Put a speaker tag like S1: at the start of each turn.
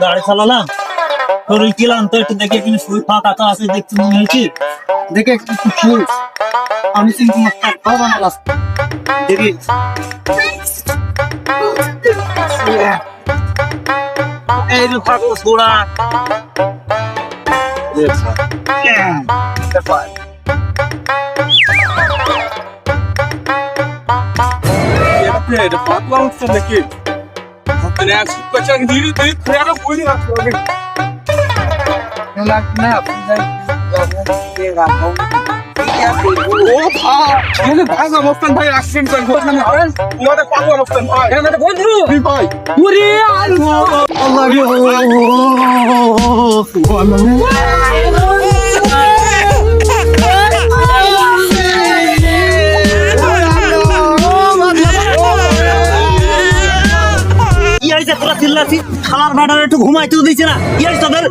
S1: গাড়ি চালালাম শরীর কিলাম তো একটু দেখে কিন্তু শরীর ফাঁকা তো আছে দেখতে মনে হয়েছে দেখে একটু শুই আমি কিন্তু দেখি এই যে ফাঁকা ছোড়া
S2: এটা পাতলা উঠছে নাকি ধীরে ধীরে খেয়াটা বলি রাখতে ভাই অবস্থান ভাই অ্যাক্সিডেন্ট করে তোমাদের পাগল অবস্থান ভাই বন্ধু ভাই ওরে
S1: তোরা চিল্লাছি খালার ভাড়ার একটু ঘুমাইতেও দিচ্ছে না তোদের